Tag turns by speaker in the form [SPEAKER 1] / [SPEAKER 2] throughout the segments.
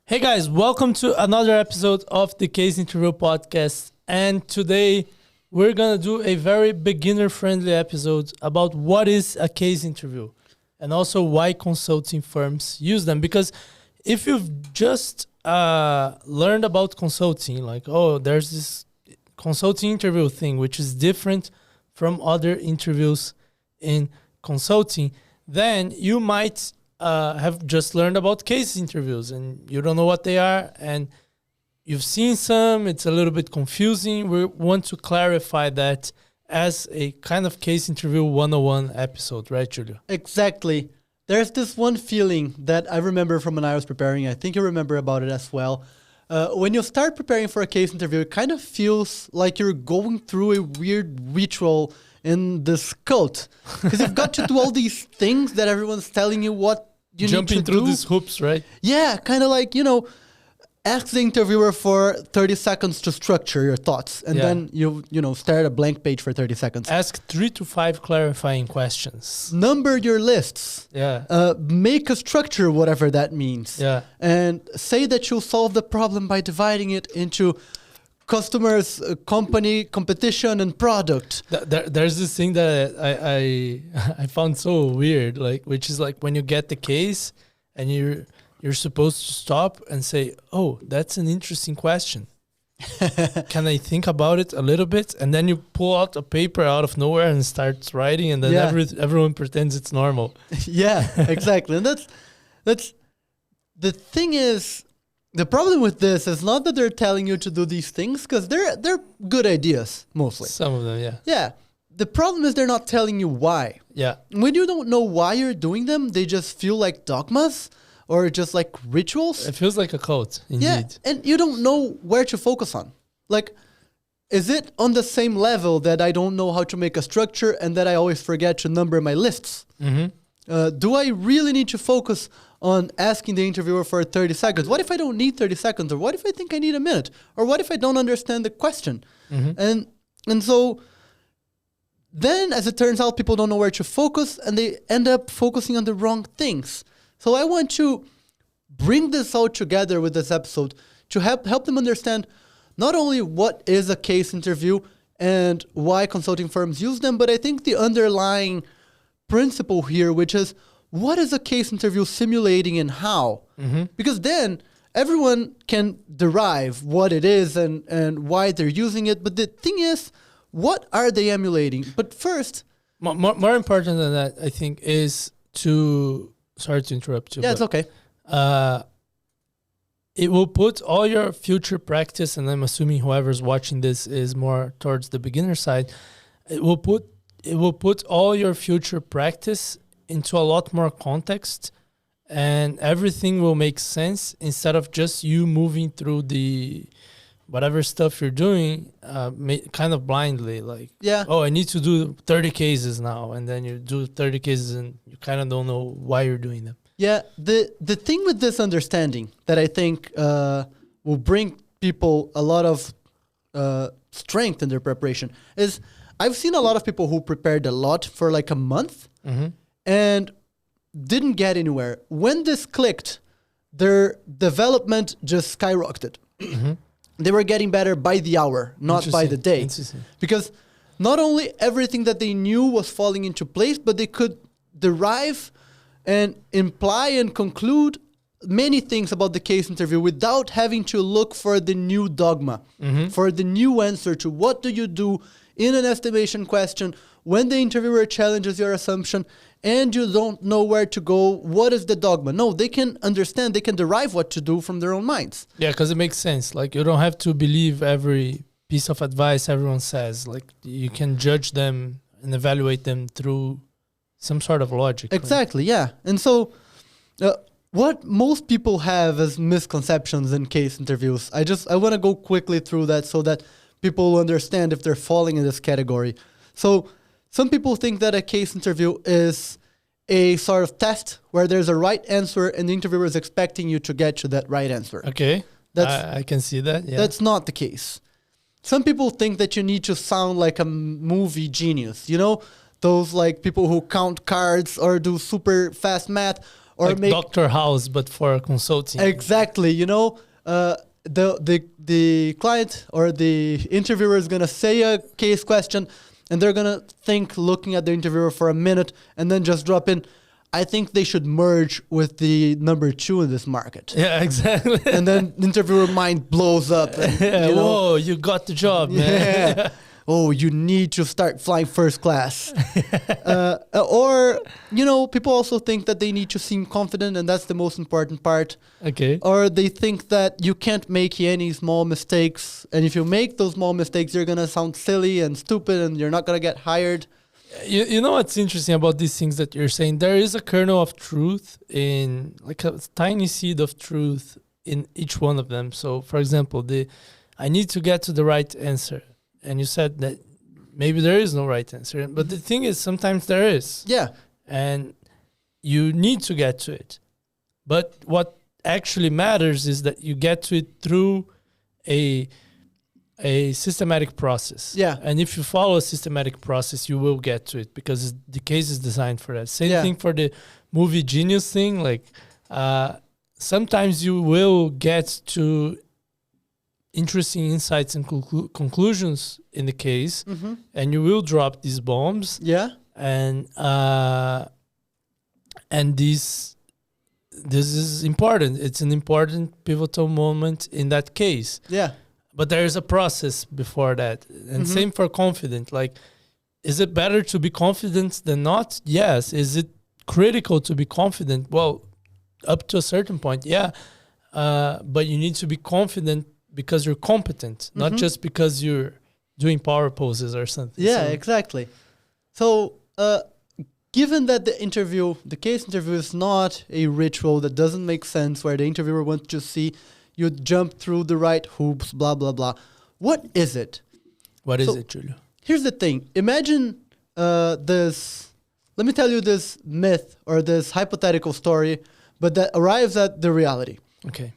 [SPEAKER 1] Hey guys, welcome to another episode of the Case Interview podcast. And today we're going to do a very beginner friendly episode about what is a case interview and also why consulting firms use them. Because if you've just learned about consulting, like, oh, there's this consulting interview thing, which is different from other interviews in consulting, then you might have just learned about case interviews and you don't know what they are, and you've seen some, it's a little bit confusing. We want to clarify that as a kind of case interview 101 episode, right, Julio?
[SPEAKER 2] Exactly. There's this one feeling that I remember from when I was preparing. I think you remember about it as well. When you start preparing for a case interview, it kind of feels like you're going through a weird ritual in this cult. Because you've got to do all these things that everyone's telling you what you
[SPEAKER 1] Jumping
[SPEAKER 2] need to
[SPEAKER 1] through
[SPEAKER 2] do.
[SPEAKER 1] these hoops, right?
[SPEAKER 2] Yeah, kind of like, ask the interviewer for 30 seconds to structure your thoughts. And then you stare at a blank page for 30 seconds.
[SPEAKER 1] Ask 3 to 5 clarifying questions.
[SPEAKER 2] Number your lists.
[SPEAKER 1] Yeah.
[SPEAKER 2] Make a structure, whatever that means.
[SPEAKER 1] Yeah.
[SPEAKER 2] And say that you'll solve the problem by dividing it into customers, company, competition, and product.
[SPEAKER 1] There's this thing that I found so weird, like, which is like when you get the case and you're supposed to stop and say, "Oh, that's an interesting question. Can I think about it a little bit?" And then you pull out a paper out of nowhere and start writing, and then everyone pretends it's normal.
[SPEAKER 2] Yeah, exactly. And that's the thing is. The problem with this is not that they're telling you to do these things, because they're good ideas, mostly.
[SPEAKER 1] Some of them, yeah.
[SPEAKER 2] Yeah. The problem is they're not telling you why.
[SPEAKER 1] Yeah.
[SPEAKER 2] When you don't know why you're doing them, they just feel like dogmas or just like rituals.
[SPEAKER 1] It feels like a cult, indeed.
[SPEAKER 2] Yeah, and you don't know where to focus on. Like, is it on the same level that I don't know how to make a structure and that I always forget to number my lists?
[SPEAKER 1] Mm-hmm.
[SPEAKER 2] Do I really need to focus on asking the interviewer for 30 seconds? What if I don't need 30 seconds? Or what if I think I need a minute? Or what if I don't understand the question?
[SPEAKER 1] Mm-hmm.
[SPEAKER 2] And so then, as it turns out, people don't know where to focus and they end up focusing on the wrong things. So I want to bring this all together with this episode to help them understand not only what is a case interview and why consulting firms use them, but I think the underlying principle here, which is what is a case interview simulating and how?
[SPEAKER 1] Mm-hmm.
[SPEAKER 2] Because then everyone can derive what it is and why they're using it. But the thing is, what are they emulating? But first...
[SPEAKER 1] More important than that, I think, is to... Sorry to interrupt you.
[SPEAKER 2] Yeah, it's okay.
[SPEAKER 1] It will put all your future practice, and I'm assuming whoever's watching this is more towards the beginner side, it will put all your future practice into a lot more context, and everything will make sense instead of just you moving through the whatever stuff you're doing kind of blindly, like, oh, I need to do 30 cases now, and then you do 30 cases and you kind of don't know why you're doing them.
[SPEAKER 2] Yeah, the thing with this understanding that I think will bring people a lot of strength in their preparation is I've seen a lot of people who prepared a lot for like a month and didn't get anywhere. When this clicked, their development just skyrocketed. They were getting better by the hour, not by the day. Because not only everything that they knew was falling into place, but they could derive and imply and conclude many things about the case interview without having to look for the new dogma, for the new answer to what do you do in an estimation question when the interviewer challenges your assumption and you don't know where to go. What is the dogma? No, they can understand, they can derive what to do from their own minds.
[SPEAKER 1] Yeah, because it makes sense. Like, you don't have to believe every piece of advice everyone says. Like, you can judge them and evaluate them through some sort of logic.
[SPEAKER 2] Exactly, yeah. And so what most people have as misconceptions in case interviews, I want to go quickly through that so that people understand if they're falling in this category. So some people think that a case interview is a sort of test where there's a right answer and the interviewer is expecting you to get to that right answer.
[SPEAKER 1] Okay, I can see that. Yeah.
[SPEAKER 2] That's not the case. Some people think that you need to sound like a movie genius, you know? Those like people who count cards or do super fast math, or
[SPEAKER 1] like Dr. House, but for consulting.
[SPEAKER 2] Exactly. You know, the client or the interviewer is gonna say a case question, and they're gonna think, looking at the interviewer for a minute, and then just drop in, I think they should merge with the number 2 in this market.
[SPEAKER 1] Yeah, exactly.
[SPEAKER 2] And then the interviewer mind blows up. And, you know,
[SPEAKER 1] whoa, you got the job, man.
[SPEAKER 2] yeah. Oh, you need to start flying first class. Or, you know, people also think that they need to seem confident, and that's the most important part.
[SPEAKER 1] Okay.
[SPEAKER 2] Or they think that you can't make any small mistakes, and if you make those small mistakes, you're going to sound silly and stupid, and you're not going to get hired.
[SPEAKER 1] You know what's interesting about these things that you're saying? There is a kernel of truth in, like a tiny seed of truth in each one of them. So, for example, I need to get to the right answer. And you said that maybe there is no right answer. But the thing is, sometimes there is.
[SPEAKER 2] Yeah.
[SPEAKER 1] And you need to get to it. But what actually matters is that you get to it through a systematic process.
[SPEAKER 2] Yeah.
[SPEAKER 1] And if you follow a systematic process, you will get to it because the case is designed for that. Same thing for the movie genius thing. Like sometimes you will get to interesting insights and conclusions in the case, and you will drop these bombs.
[SPEAKER 2] Yeah.
[SPEAKER 1] And this is important. It's an important pivotal moment in that case.
[SPEAKER 2] Yeah.
[SPEAKER 1] But there is a process before that. And same for confident. Like, is it better to be confident than not? Yes. Is it critical to be confident? Well, up to a certain point, yeah. But you need to be confident because you're competent, not just because you're doing power poses or something.
[SPEAKER 2] Yeah, exactly. So, given that the case interview is not a ritual that doesn't make sense, where the interviewer wants to see you jump through the right hoops, blah, blah, blah. What is it?
[SPEAKER 1] What is it, Julio?
[SPEAKER 2] Here's the thing. Imagine this, let me tell you this myth or this hypothetical story, but that arrives at the reality.
[SPEAKER 1] Okay.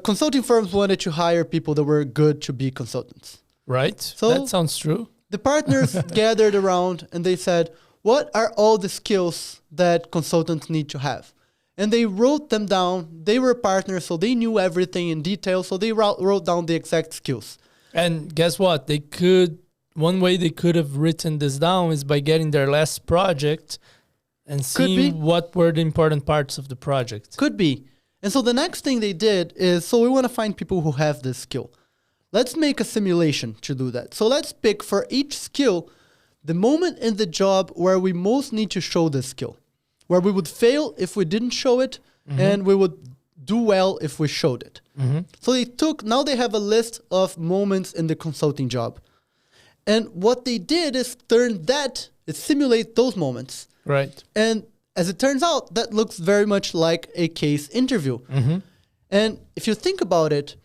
[SPEAKER 2] Consulting firms wanted to hire people that were good to be consultants.
[SPEAKER 1] Right.
[SPEAKER 2] So
[SPEAKER 1] that sounds true.
[SPEAKER 2] The partners gathered around and they said, what are all the skills that consultants need to have? And they wrote them down. They were partners, so they knew everything in detail. So they wrote down the exact skills.
[SPEAKER 1] And guess what? One way they could have written this down is by getting their last project and seeing what were the important parts of the project.
[SPEAKER 2] Could be. And so the next thing they did is, so we want to find people who have this skill. Let's make a simulation to do that. So let's pick for each skill the moment in the job where we most need to show this skill, where we would fail if we didn't show it, and we would do well if we showed it. So now they have a list of moments in the consulting job. And what they did is simulate those moments.
[SPEAKER 1] Right.
[SPEAKER 2] And as it turns out, that looks very much like a case interview. And if you think about it,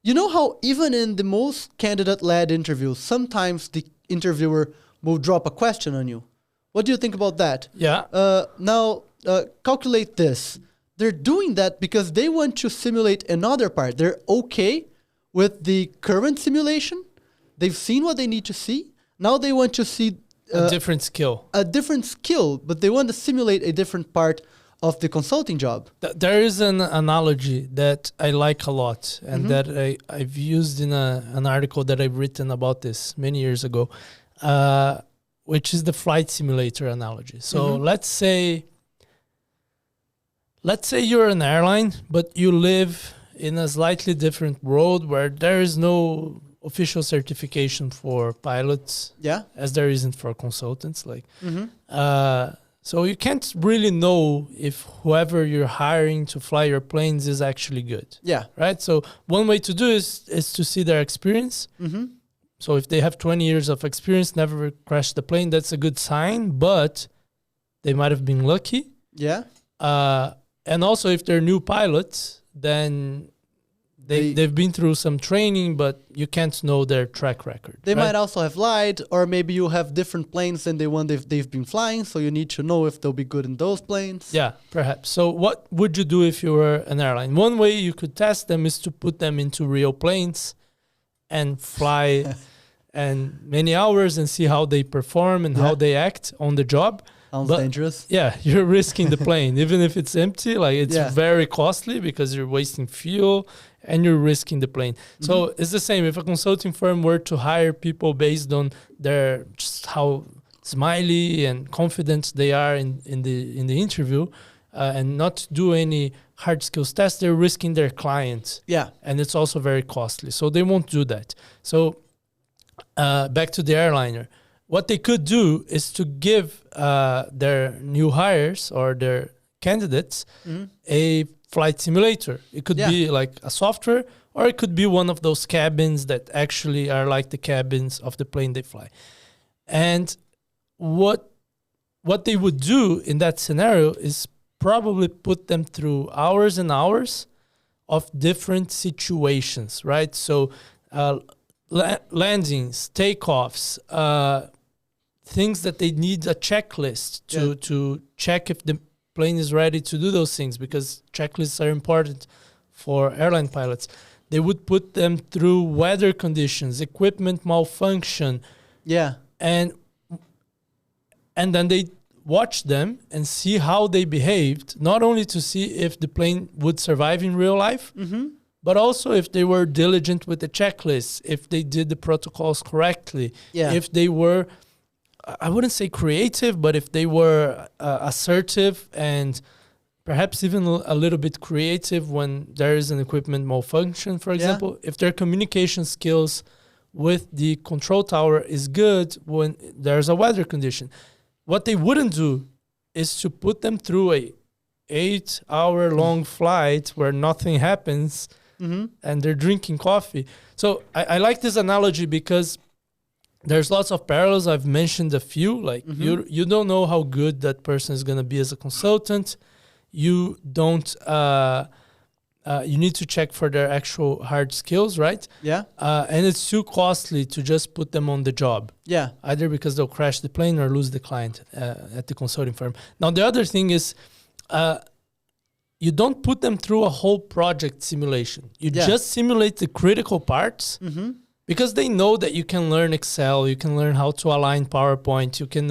[SPEAKER 2] you know how even in the most candidate-led interviews, sometimes the interviewer will drop a question on you. What do you think about that?
[SPEAKER 1] Yeah.
[SPEAKER 2] Now, calculate this. They're doing that because they want to simulate another part. They're okay with the current simulation. They've seen what they need to see. Now they want to see
[SPEAKER 1] a different skill.
[SPEAKER 2] A different skill, but they want to simulate a different part of the consulting job.
[SPEAKER 1] There is an analogy that I like a lot and that I've used in an article that I've written about this many years ago, which is the flight simulator analogy. So let's say you're an airline, but you live in a slightly different world where there is no official certification for pilots, as there isn't for consultants. So you can't really know if whoever you're hiring to fly your planes is actually good.
[SPEAKER 2] Yeah.
[SPEAKER 1] Right? So one way to do is to see their experience. So if they have 20 years of experience, never crashed the plane, that's a good sign, but they might have been lucky.
[SPEAKER 2] Yeah.
[SPEAKER 1] And also if they're new pilots, then they've been through some training, but you can't know their track record.
[SPEAKER 2] They might also have lied, or maybe you have different planes than the one they've been flying, so you need to know if they'll be good in those planes.
[SPEAKER 1] Yeah, perhaps. So what would you do if you were an airline? One way you could test them is to put them into real planes and fly and many hours and see how they perform and how they act on the job.
[SPEAKER 2] Sounds
[SPEAKER 1] But
[SPEAKER 2] dangerous.
[SPEAKER 1] yeah, you're risking the plane. Even if it's empty, like it's
[SPEAKER 2] Yeah.
[SPEAKER 1] very costly because you're wasting fuel and you're risking the plane. So it's the same. If a consulting firm were to hire people based on their just how smiley and confident they are in the interview, and not do any hard skills tests, they're risking their clients.
[SPEAKER 2] Yeah.
[SPEAKER 1] And it's also very costly. So they won't do that. So back to the airliner. What they could do is to give their new hires or their candidates a flight simulator. It could be like a software, or it could be one of those cabins that actually are like the cabins of the plane they fly. And what they would do in that scenario is probably put them through hours and hours of different situations, right? So landings, takeoffs, things that they need a checklist to check if the plane is ready to do those things, because checklists are important for airline pilots. They would put them through weather conditions, equipment malfunction.
[SPEAKER 2] Yeah.
[SPEAKER 1] And then they watch them and see how they behaved, not only to see if the plane would survive in real life, but also if they were diligent with the checklists, if they did the protocols correctly, if they were, I wouldn't say creative, but if they were assertive and perhaps even a little bit creative when there is an equipment malfunction, for example, if their communication skills with the control tower is good when there's a weather condition. What they wouldn't do is to put them through a 8-hour long flight where nothing happens and they're drinking coffee. So I like this analogy because there's lots of parallels. I've mentioned a few. Like you don't know how good that person is going to be as a consultant. You don't. You need to check for their actual hard skills, right?
[SPEAKER 2] Yeah.
[SPEAKER 1] And it's too costly to just put them on the job.
[SPEAKER 2] Yeah.
[SPEAKER 1] Either because they'll crash the plane or lose the client at the consulting firm. Now, the other thing is you don't put them through a whole project simulation. You just simulate the critical parts because they know that you can learn Excel, you can learn how to align PowerPoint, you can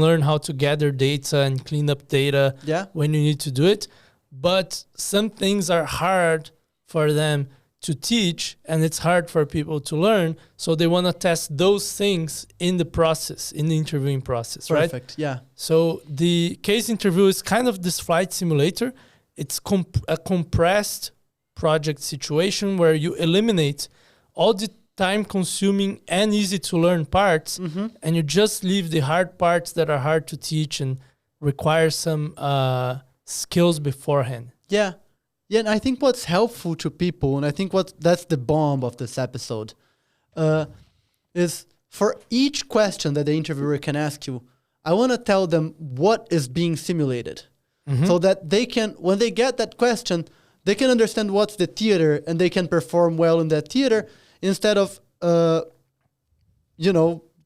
[SPEAKER 1] learn how to gather data and clean up data when you need to do it. But some things are hard for them to teach, and it's hard for people to learn. So they want to test those things in the process, in the interviewing process, right?
[SPEAKER 2] Perfect. Yeah.
[SPEAKER 1] So the case interview is kind of this flight simulator. It's a compressed project situation where you eliminate all the time-consuming and easy-to-learn parts, and you just leave the hard parts that are hard to teach and require some skills beforehand.
[SPEAKER 2] Yeah. Yeah, and I think what's helpful to people, and I think that's the bomb of this episode, is for each question that the interviewer can ask you, I want to tell them what is being simulated. So that they can, when they get that question, they can understand what's the theater and they can perform well in that theater instead of,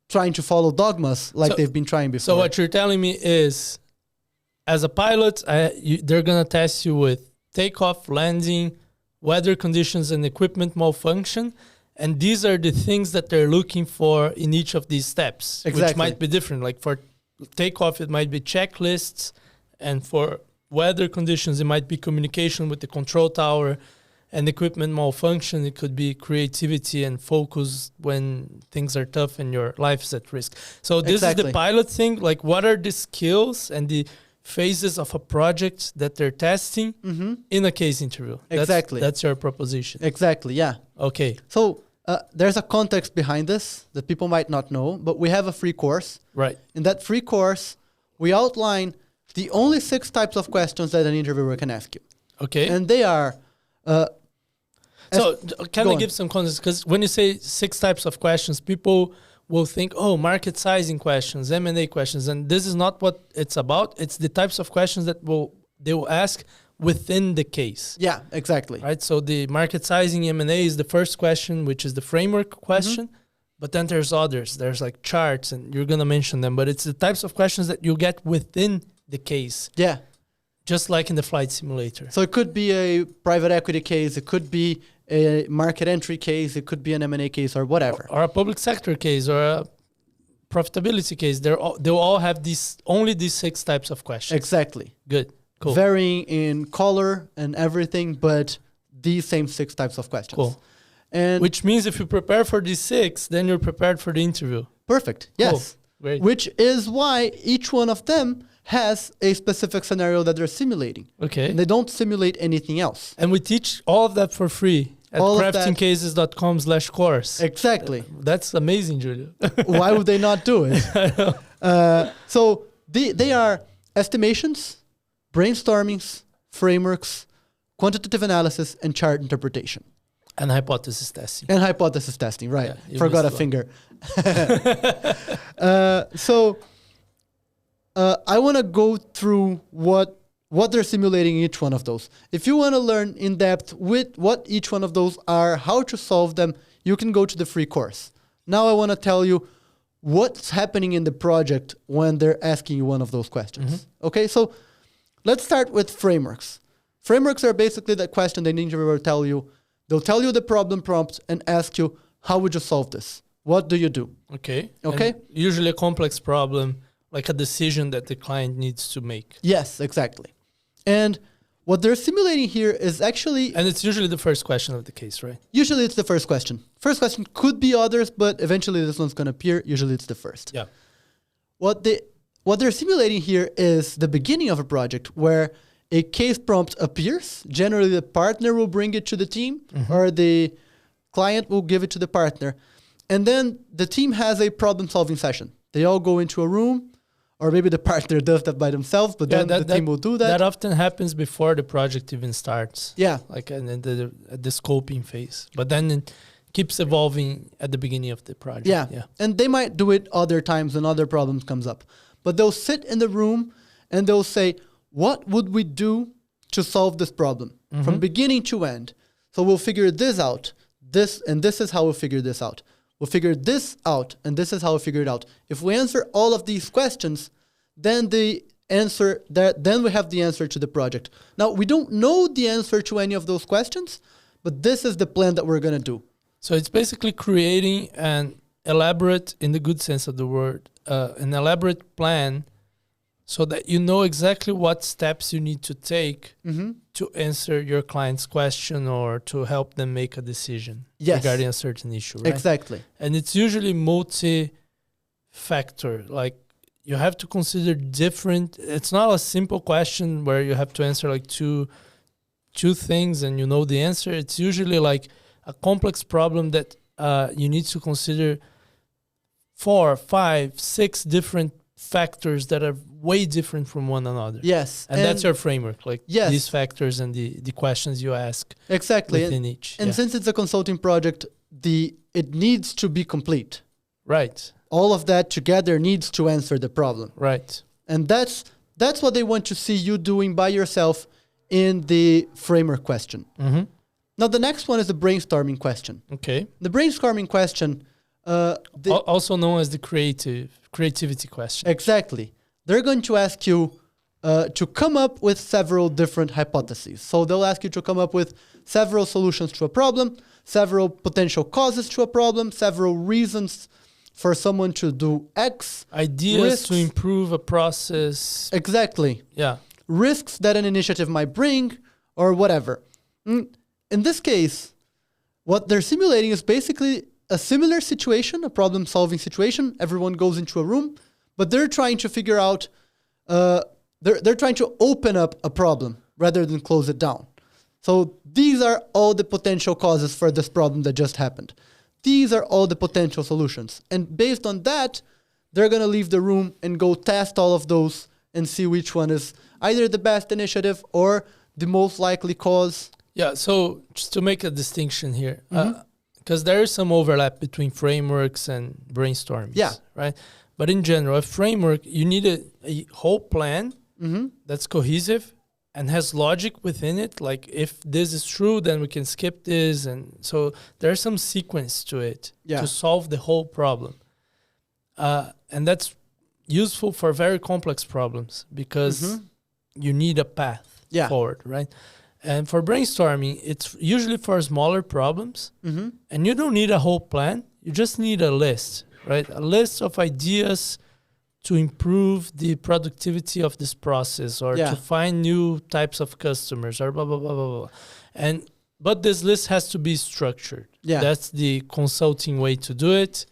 [SPEAKER 2] trying to follow dogmas like they've been trying before.
[SPEAKER 1] So what you're telling me is, as a pilot, they're going to test you with takeoff, landing, weather conditions, and equipment malfunction. And these are the things that they're looking for in each of these steps, which might be different. Like for takeoff, it might be checklists. And for weather conditions, it might be communication with the control tower. And equipment malfunction, it could be creativity and focus when things are tough and your life is at risk. So this is the pilot thing. Like, what are the skills and the phases of a project that they're testing in a case interview? That's your proposition.
[SPEAKER 2] Exactly, yeah.
[SPEAKER 1] Okay.
[SPEAKER 2] So there's a context behind this that people might not know, but we have a free course.
[SPEAKER 1] Right.
[SPEAKER 2] In that free course, we outline the only 6 types of questions that an interviewer can ask you.
[SPEAKER 1] Okay.
[SPEAKER 2] And they are...
[SPEAKER 1] so can I give some context? Because when you say 6 types of questions, people will think, oh, market sizing questions, M&A questions. And this is not what it's about. It's the types of questions that they will ask within the case.
[SPEAKER 2] Yeah, exactly.
[SPEAKER 1] Right. So the market sizing M&A is the first question, which is the framework question. But then there's others. There's like charts, and you're going to mention them. But it's the types of questions that you get within the case.
[SPEAKER 2] Yeah.
[SPEAKER 1] Just like in the flight simulator.
[SPEAKER 2] So it could be a private equity case. It could be a market entry case. It could be an M&A case or whatever.
[SPEAKER 1] Or a public sector case or a profitability case, they'll all have only these 6 types of questions.
[SPEAKER 2] Exactly.
[SPEAKER 1] Good. Cool.
[SPEAKER 2] Varying in color and everything, but these same 6 types of questions.
[SPEAKER 1] Cool.
[SPEAKER 2] And
[SPEAKER 1] Which means if you prepare for these 6, then you're prepared for the interview.
[SPEAKER 2] perfect. Yes.
[SPEAKER 1] Great.
[SPEAKER 2] Which is why each one of them has a specific scenario that they're simulating.
[SPEAKER 1] Okay.
[SPEAKER 2] And they don't simulate anything else.
[SPEAKER 1] And we teach all of that for free at
[SPEAKER 2] All of that-
[SPEAKER 1] craftingcases.com/course.
[SPEAKER 2] Exactly.
[SPEAKER 1] That's amazing, Julio.
[SPEAKER 2] Why would they not do it? So they are estimations, brainstormings, frameworks, quantitative analysis, and chart interpretation.
[SPEAKER 1] And hypothesis testing.
[SPEAKER 2] And hypothesis testing, right.
[SPEAKER 1] Yeah, you
[SPEAKER 2] Forgot a
[SPEAKER 1] missed one.
[SPEAKER 2] finger. I want to go through what they're simulating in each one of those. If you want to learn in depth with what each one of those are, how to solve them, you can go to the free course. Now I want to tell you what's happening in the project when they're asking you one of those questions. Okay, so let's start with frameworks. Frameworks are basically that question the interviewer will tell you. They'll tell you the problem prompt and ask you, how would you solve this? What do you do?
[SPEAKER 1] Okay.
[SPEAKER 2] Okay.
[SPEAKER 1] And usually a complex problem, like a decision that the client needs to make.
[SPEAKER 2] Yes, exactly. And what they're simulating here is actually,
[SPEAKER 1] And it's usually the first question of the case, right?
[SPEAKER 2] usually it's the first question. First question could be others, but eventually this one's going to appear. Usually it's the first.
[SPEAKER 1] Yeah.
[SPEAKER 2] What they're simulating here is the beginning of a project where a case prompt appears. Generally, the partner will bring it to the team or the client will give it to the partner. And then the team has a problem-solving session. They all go into a room, or maybe the partner does that by themselves, but then the team will do that.
[SPEAKER 1] That often happens before the project even starts.
[SPEAKER 2] Yeah.
[SPEAKER 1] Like at the scoping phase. But then it keeps evolving at the beginning of the project.
[SPEAKER 2] Yeah. And they might do it other times when other problems comes up. But they'll sit in the room and they'll say, what would we do to solve this problem from beginning to end? So we'll figure this out. This is how we'll figure this out. We'll figure this out, and this is how we'll figure it out. If we answer all of these questions, then we have the answer to the project. Now, we don't know the answer to any of those questions, but this is the plan that we're going to do.
[SPEAKER 1] So it's basically creating an elaborate, in the good sense of the word, an elaborate plan so that you know exactly what steps you need to take to answer your client's question or to help them make a decision regarding a certain issue, right?
[SPEAKER 2] Exactly.
[SPEAKER 1] And it's usually multi-factor. Like you have to consider different. It's not a simple question where you have to answer like two things and you know the answer. It's usually like a complex problem that you need to consider 4, 5, 6 different factors that are way different from one another.
[SPEAKER 2] Yes.
[SPEAKER 1] And that's your framework, like
[SPEAKER 2] Yes.
[SPEAKER 1] these factors and the questions you ask
[SPEAKER 2] Exactly.
[SPEAKER 1] within each.
[SPEAKER 2] And since it's a consulting project, it needs to be complete.
[SPEAKER 1] Right,
[SPEAKER 2] All of that together needs to answer the problem.
[SPEAKER 1] right.
[SPEAKER 2] And that's what they want to see you doing by yourself in the framework question.
[SPEAKER 1] Mm-hmm.
[SPEAKER 2] Now, the next one is the brainstorming question.
[SPEAKER 1] Okay.
[SPEAKER 2] The brainstorming question,
[SPEAKER 1] Also known as the creativity question.
[SPEAKER 2] exactly. They're going to ask you to come up with several different hypotheses. So they'll ask you to come up with several solutions to a problem, several potential causes to a problem, several reasons for someone to do X.
[SPEAKER 1] Ideas
[SPEAKER 2] risks.
[SPEAKER 1] to improve a process.
[SPEAKER 2] Exactly.
[SPEAKER 1] Yeah.
[SPEAKER 2] Risks that an initiative might bring or whatever. In this case, what they're simulating is basically a similar situation, a problem-solving situation. Everyone goes into a room, but they're trying to figure out, they're trying to open up a problem rather than close it down. So these are all the potential causes for this problem that just happened. These are all the potential solutions. And based on that, they're going to leave the room and go test all of those and see which one is either the best initiative or the most likely cause.
[SPEAKER 1] Yeah, so just to make a distinction here, because there is some overlap between frameworks and brainstorming.
[SPEAKER 2] Yeah.
[SPEAKER 1] Right? But in general, a framework, you need a whole plan that's cohesive and has logic within it. Like if this is true, then we can skip this. And so there's some sequence to it to solve the whole problem. And that's useful for very complex problems because you need a path forward, right? And for brainstorming, it's usually for smaller problems. And you don't need a whole plan. You just need a list right? A list of ideas to improve the productivity of this process or
[SPEAKER 2] Yeah.
[SPEAKER 1] to find new types of customers or blah, blah, blah, blah, blah. But this list has to be structured.
[SPEAKER 2] Yeah.
[SPEAKER 1] That's the consulting way to do it.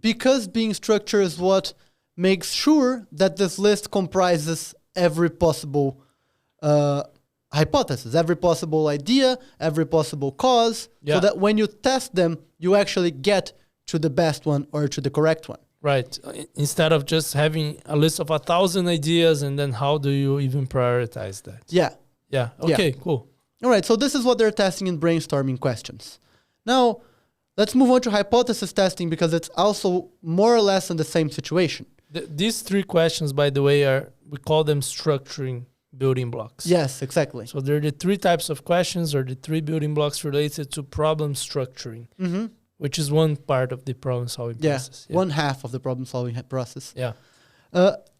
[SPEAKER 2] Because being structured is what makes sure that this list comprises every possible hypothesis, every possible idea, every possible cause,
[SPEAKER 1] Yeah.
[SPEAKER 2] so that when you test them, you actually get to the best one or to the correct one.
[SPEAKER 1] Right. Instead of just having a list of 1,000 ideas and then how do you even prioritize that?
[SPEAKER 2] Yeah.
[SPEAKER 1] Yeah. Okay, cool.
[SPEAKER 2] All right. So this is what they're testing in brainstorming questions. Now, let's move on to hypothesis testing because it's also more or less in the same situation.
[SPEAKER 1] These 3 questions, by the way, we call them structuring building blocks.
[SPEAKER 2] Yes, exactly.
[SPEAKER 1] So they're the 3 types of questions or the 3 building blocks related to problem structuring, which is one part of the problem solving process. Yeah.
[SPEAKER 2] One half of the problem solving process.
[SPEAKER 1] Yeah.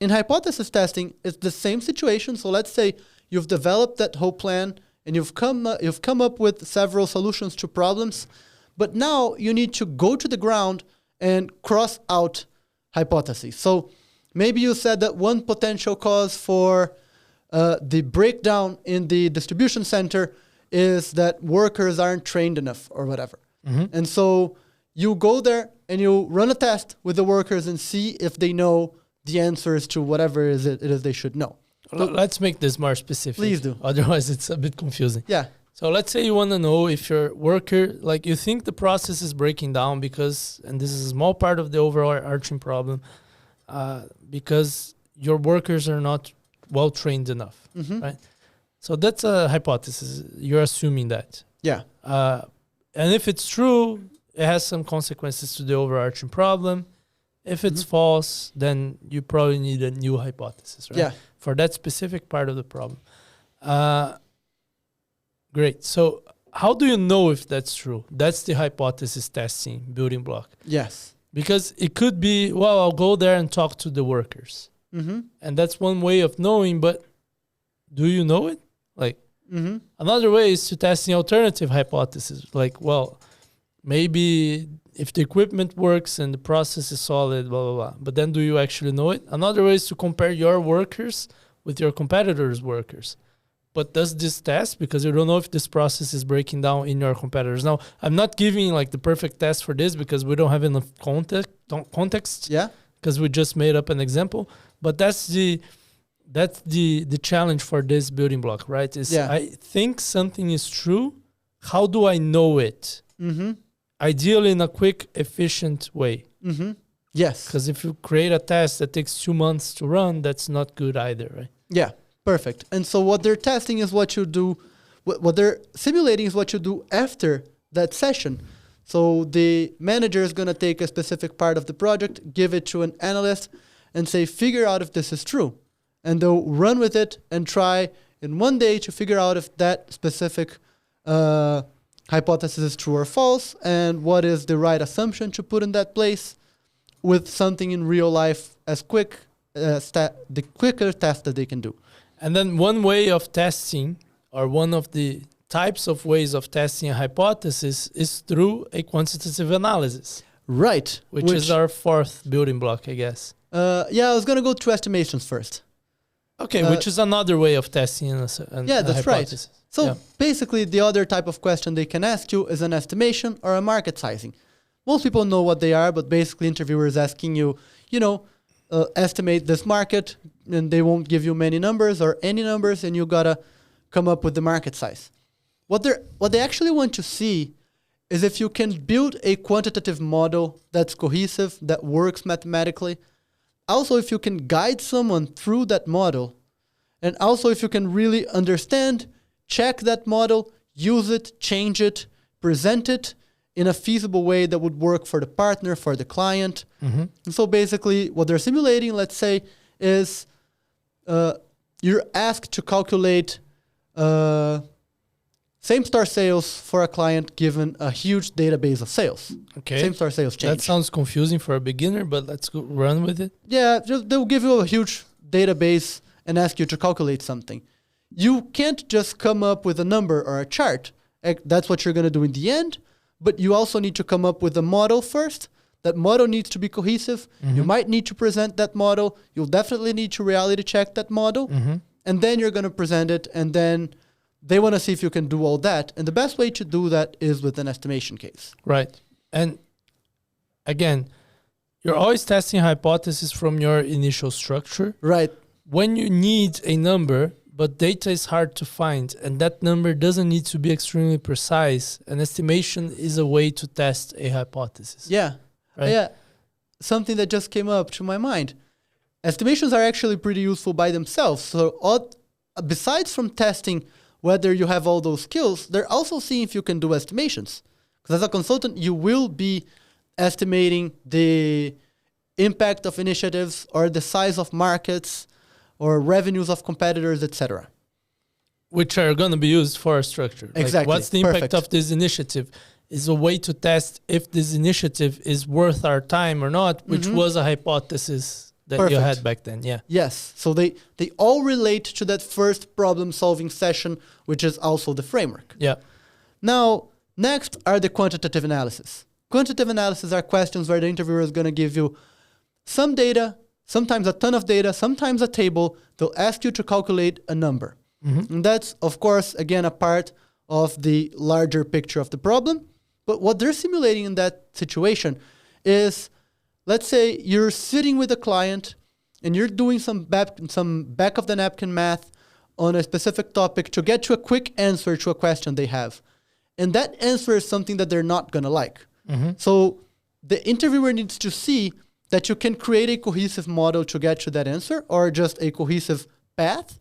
[SPEAKER 2] In hypothesis testing, it's the same situation. So let's say you've developed that whole plan and you've come up with several solutions to problems, but now you need to go to the ground and cross out hypotheses. So maybe you said that one potential cause for the breakdown in the distribution center is that workers aren't trained enough or whatever. And so you go there and you run a test with the workers and see if they know the answers to whatever it is they should know.
[SPEAKER 1] Let's make this more specific.
[SPEAKER 2] Please do.
[SPEAKER 1] Otherwise, it's a bit confusing.
[SPEAKER 2] Yeah.
[SPEAKER 1] So let's say you want to know if your worker, like you think the process is breaking down because, and this is a small part of the overarching problem, because your workers are not well trained enough, right? So that's a hypothesis. You're assuming that.
[SPEAKER 2] Yeah.
[SPEAKER 1] And if it's true, it has some consequences to the overarching problem. If it's false, then you probably need a new hypothesis, right?
[SPEAKER 2] Yeah.
[SPEAKER 1] For that specific part of the problem. Great. So how do you know if that's true? That's the hypothesis testing building block.
[SPEAKER 2] Yes.
[SPEAKER 1] Because it could be, well, I'll go there and talk to the workers. And that's one way of knowing, but do you know it? Like, another way is to test the alternative hypothesis. Like, well, maybe if the equipment works and the process is solid, blah, blah, blah. But then do you actually know it? Another way is to compare your workers with your competitors' workers. But does this test? Because you don't know if this process is breaking down in your competitors. Now, I'm not giving like the perfect test for this because we don't have enough context.
[SPEAKER 2] Yeah.
[SPEAKER 1] Because we just made up an example. But that's the challenge for this building block, right? I think something is true. How do I know it? Ideally in a quick, efficient way.
[SPEAKER 2] Yes.
[SPEAKER 1] Because if you create a test that takes 2 months to run, that's not good either, right?
[SPEAKER 2] Yeah. Perfect. And so what they're testing is what you do, what they're simulating is what you do after that session. So the manager is going to take a specific part of the project, give it to an analyst, and say, figure out if this is true. And they'll run with it and try in one day to figure out if that specific hypothesis is true or false, and what is the right assumption to put in that place with something in real life as quick the quicker test that they can do.
[SPEAKER 1] And then one way of testing, or one of the types of ways of testing a hypothesis, is through a quantitative analysis.
[SPEAKER 2] Right.
[SPEAKER 1] Which is our 4th building block, I guess.
[SPEAKER 2] I was going to go through estimations first.
[SPEAKER 1] Okay, which is another way of testing a
[SPEAKER 2] that's
[SPEAKER 1] hypothesis.
[SPEAKER 2] Right. So basically, the other type of question they can ask you is an estimation or a market sizing. Most people know what they are, but basically interviewers asking you, estimate this market, and they won't give you many numbers or any numbers, and you gotta come up with the market size. What they actually want to see is if you can build a quantitative model that's cohesive, that works mathematically. Also, if you can guide someone through that model, and also if you can really understand, check that model, use it, change it, present it in a feasible way that would work for the partner, for the client. And so basically what they're simulating, let's say, is you're asked to calculate same-store sales for a client given a huge database of sales.
[SPEAKER 1] Okay.
[SPEAKER 2] Same-store sales change.
[SPEAKER 1] That sounds confusing for a beginner, but let's go run with it.
[SPEAKER 2] Yeah, they'll give you a huge database and ask you to calculate something. You can't just come up with a number or a chart. That's what you're going to do in the end. But you also need to come up with a model first That model needs to be cohesive. You might need to present that model. You'll definitely need to reality check that model. And then you're going to present it. And then they want to see if you can do all that. And the best way to do that is with an estimation case.
[SPEAKER 1] Right. And again, you're always testing hypotheses from your initial structure.
[SPEAKER 2] Right.
[SPEAKER 1] When you need a number, but data is hard to find, and that number doesn't need to be extremely precise, an estimation is a way to test a hypothesis.
[SPEAKER 2] Yeah.
[SPEAKER 1] Right?
[SPEAKER 2] Yeah. Something that just came up to my mind. Estimations are actually pretty useful by themselves. So besides from testing whether you have all those skills, they're also seeing if you can do estimations. Because as a consultant, you will be estimating the impact of initiatives or the size of markets or revenues of competitors, etc.
[SPEAKER 1] Which are going to be used for a structure.
[SPEAKER 2] Exactly.
[SPEAKER 1] Like, what's the impact
[SPEAKER 2] Perfect.
[SPEAKER 1] of this initiative is a way to test if this initiative is worth our time or not, which was a hypothesis that you
[SPEAKER 2] Perfect.
[SPEAKER 1] had back then. Yeah.
[SPEAKER 2] Yes. So they all relate to that first problem-solving session, which is also the framework.
[SPEAKER 1] Yeah.
[SPEAKER 2] Now, next are the quantitative analysis. Quantitative analysis are questions where the interviewer is going to give you some data, sometimes a ton of data, sometimes a table. They'll ask you to calculate a number. And that's, of course, again, a part of the larger picture of the problem. But what they're simulating in that situation is, let's say you're sitting with a client and you're doing some back of the napkin math on a specific topic to get to a quick answer to a question they have. And that answer is something that they're not going to like. So the interviewer needs to see that you can create a cohesive model to get to that answer, or just a cohesive path.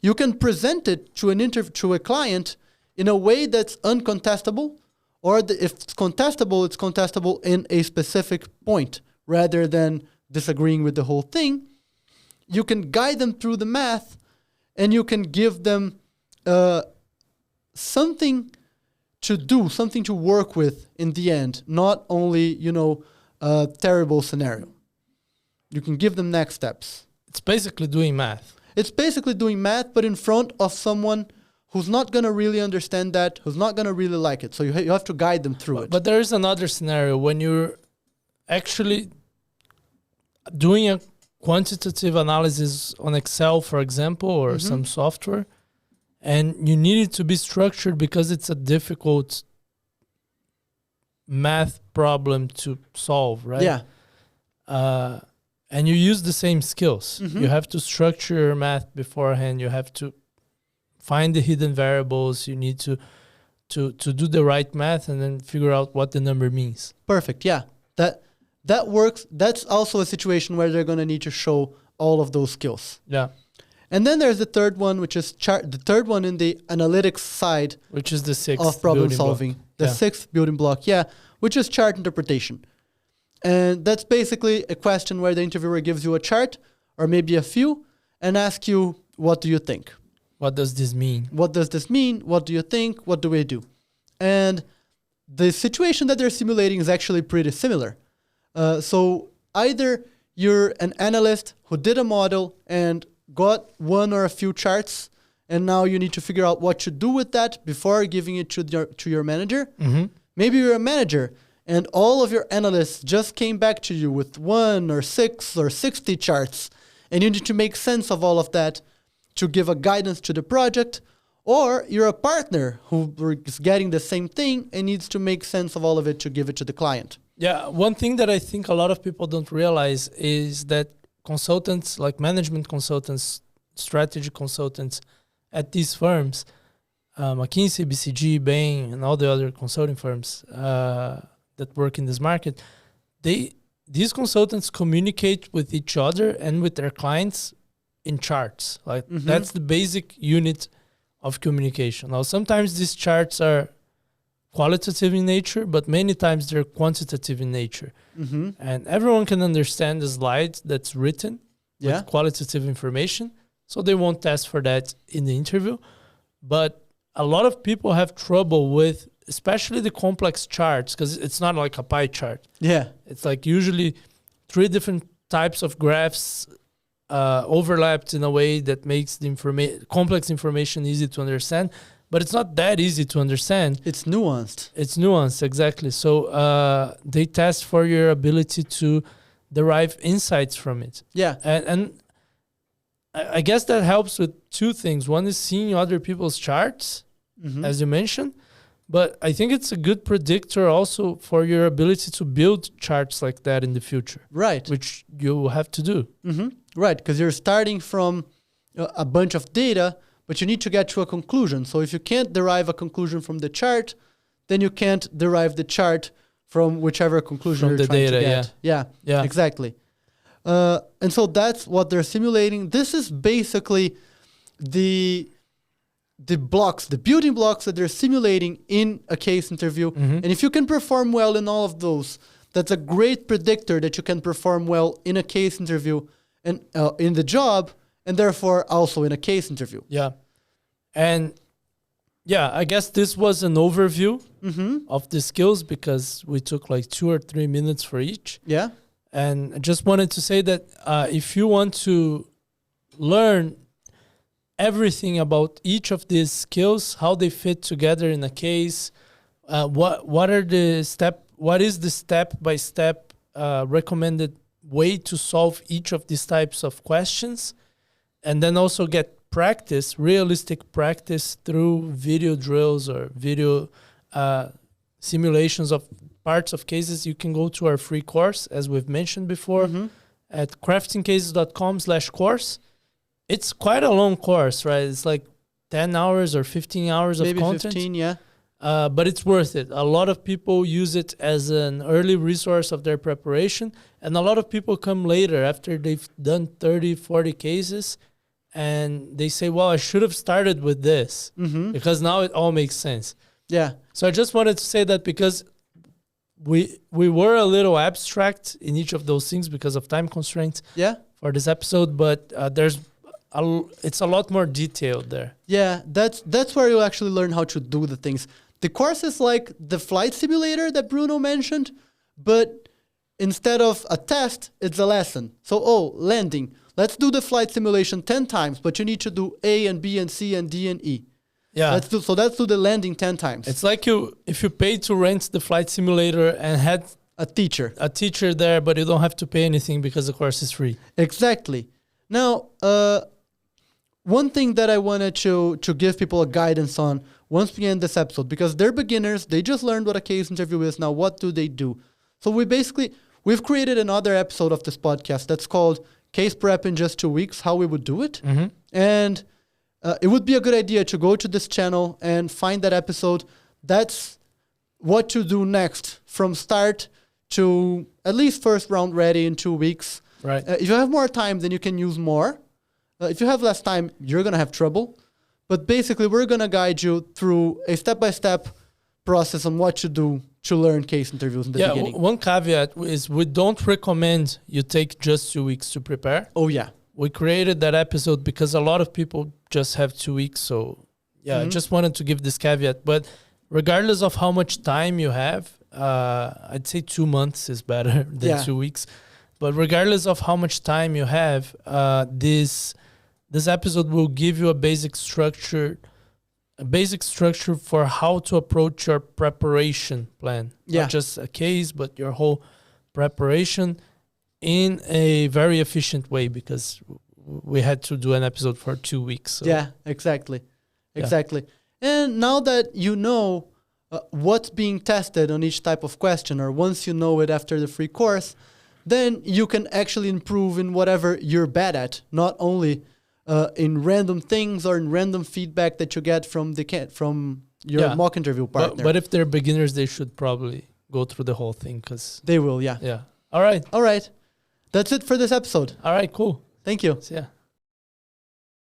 [SPEAKER 2] You can present it to to a client in a way that's uncontestable, or if it's contestable in a specific point rather than disagreeing with the whole thing. You can guide them through the math, and you can give them something to do, something to work with in the end, not only, a terrible scenario. You can give them next steps.
[SPEAKER 1] It's basically doing math.
[SPEAKER 2] It's basically doing math, but in front of someone who's not going to really understand that, who's not going to really like it. So you have to guide them through it.
[SPEAKER 1] But there is another scenario when you're actually doing a quantitative analysis on Excel, for example, or some software, and you need it to be structured because it's a difficult math problem to solve, right?
[SPEAKER 2] Yeah.
[SPEAKER 1] And you use the same skills. You have to structure your math beforehand. You have to find the hidden variables. You need to do the right math and then figure out what the number means.
[SPEAKER 2] Perfect. Yeah. That works. That's also a situation where they're going to need to show all of those skills.
[SPEAKER 1] Yeah.
[SPEAKER 2] And then there's the third one, which is the third one in the analytics side,
[SPEAKER 1] Which is the sixth
[SPEAKER 2] of problem
[SPEAKER 1] building
[SPEAKER 2] solving.
[SPEAKER 1] block.
[SPEAKER 2] The
[SPEAKER 1] Yeah.
[SPEAKER 2] sixth building block, which is chart interpretation. And that's basically a question where the interviewer gives you a chart or maybe a few and asks you, what do you think?
[SPEAKER 1] What does this mean?
[SPEAKER 2] What does this mean? What do you think? What do we do? And the situation that they're simulating is actually pretty similar. So either you're an analyst who did a model and got one or a few charts, and now you need to figure out what to do with that before giving it to your manager. Maybe you're a manager and all of your analysts just came back to you with 1 or 6 or 60 charts, and you need to make sense of all of that to give a guidance to the project. Or you're a partner who is getting the same thing and needs to make sense of all of it to give it to the client.
[SPEAKER 1] Yeah, one thing that I think a lot of people don't realize is that consultants, like management consultants, strategy consultants at these firms, McKinsey, BCG, Bain, and all the other consulting firms that work in this market, these consultants communicate with each other and with their clients in charts. Like that's the basic unit of communication. Now, sometimes these charts are qualitative in nature, but many times they're quantitative in nature. And everyone can understand the slide that's written with qualitative information, so they won't ask for that in the interview. But a lot of people have trouble with, especially the complex charts, because it's not like a pie chart.
[SPEAKER 2] Yeah.
[SPEAKER 1] It's like usually 3 different types of graphs overlapped in a way that makes the complex information easy to understand. but it's not that easy to understand.
[SPEAKER 2] It's nuanced.
[SPEAKER 1] It's nuanced, exactly. So they test for your ability to derive insights from it.
[SPEAKER 2] Yeah.
[SPEAKER 1] And I guess that helps with two things. One is seeing other people's charts, as you mentioned. But I think it's a good predictor also for your ability to build charts like that in the future.
[SPEAKER 2] Right.
[SPEAKER 1] Which you will have to do.
[SPEAKER 2] Right, because you're starting from a bunch of data, but you need to get to a conclusion. So if you can't derive a conclusion from the chart, then you can't derive the chart from whichever conclusion
[SPEAKER 1] From
[SPEAKER 2] you're
[SPEAKER 1] the
[SPEAKER 2] trying
[SPEAKER 1] data,
[SPEAKER 2] to get. Yeah, exactly. And so that's what they're simulating. This is basically the blocks, the building blocks that they're simulating in a case interview. And if you can perform well in all of those, that's a great predictor that you can perform well in a case interview and in the job, and therefore also in a case interview.
[SPEAKER 1] Yeah. And yeah, I guess this was an overview of the skills because we took like 2 or 3 minutes for each.
[SPEAKER 2] Yeah.
[SPEAKER 1] And I just wanted to say that if you want to learn everything about each of these skills, how they fit together in a case, what is the step-by-step recommended way to solve each of these types of questions, and then also get realistic practice through video drills or video simulations of parts of cases, you can go to our free course, as we've mentioned before, at craftingcases.com/course. It's quite a long course, right? It's like 10 hours or 15 hours
[SPEAKER 2] Maybe
[SPEAKER 1] of content.
[SPEAKER 2] 15, yeah.
[SPEAKER 1] But it's worth it. A lot of people use it as an early resource of their preparation. And a lot of people come later after they've done 30, 40 cases. And they say, well, I should have started with this because now it all makes sense.
[SPEAKER 2] Yeah.
[SPEAKER 1] So I just wanted to say that because we were a little abstract in each of those things because of time constraints for this episode. But it's a lot more detailed there.
[SPEAKER 2] Yeah, that's where you'll actually learn how to do the things. The course is like the flight simulator that Bruno mentioned, but instead of a test, it's a lesson. So, landing. Let's do the flight simulation 10 times, but you need to do A and B and C and D and E.
[SPEAKER 1] Yeah.
[SPEAKER 2] Let's do the landing 10 times.
[SPEAKER 1] It's like if you paid to rent the flight simulator and had
[SPEAKER 2] a teacher
[SPEAKER 1] there, but you don't have to pay anything because the course is free.
[SPEAKER 2] Exactly. Now, one thing that I wanted to give people a guidance on once we end this episode, because they're beginners, they just learned what a case interview is. Now, what do they do? So we've created another episode of this podcast that's called Case Prep in Just 2 Weeks, how we would do it. And it would be a good idea to go to this channel and find that episode. That's what to do next from start to at least first round ready in 2 weeks.
[SPEAKER 1] Right.
[SPEAKER 2] If you have more time, then you can use more. If you have less time, you're going to have trouble. But basically, we're going to guide you through a step-by-step process on what to do to learn case interviews in the beginning.
[SPEAKER 1] One caveat is we don't recommend you take just 2 weeks to prepare.
[SPEAKER 2] Oh, yeah.
[SPEAKER 1] We created that episode because a lot of people just have 2 weeks. So, I just wanted to give this caveat. But regardless of how much time you have, I'd say 2 months is better than 2 weeks. But regardless of how much time you have, this episode will give you a basic structure for how to approach your preparation plan.
[SPEAKER 2] Yeah.
[SPEAKER 1] Not just a case, but your whole preparation in a very efficient way, because we had to do an episode for 2 weeks. So.
[SPEAKER 2] Yeah, exactly. And now that you know what's being tested on each type of question, or once you know it after the free course, then you can actually improve in whatever you're bad at, not only in random things or in random feedback that you get from your mock interview partner.
[SPEAKER 1] But if they're beginners, they should probably go through the whole thing, because
[SPEAKER 2] they will, yeah.
[SPEAKER 1] Yeah. All right.
[SPEAKER 2] That's it for this episode.
[SPEAKER 1] All right, cool.
[SPEAKER 2] Thank you.
[SPEAKER 1] See ya.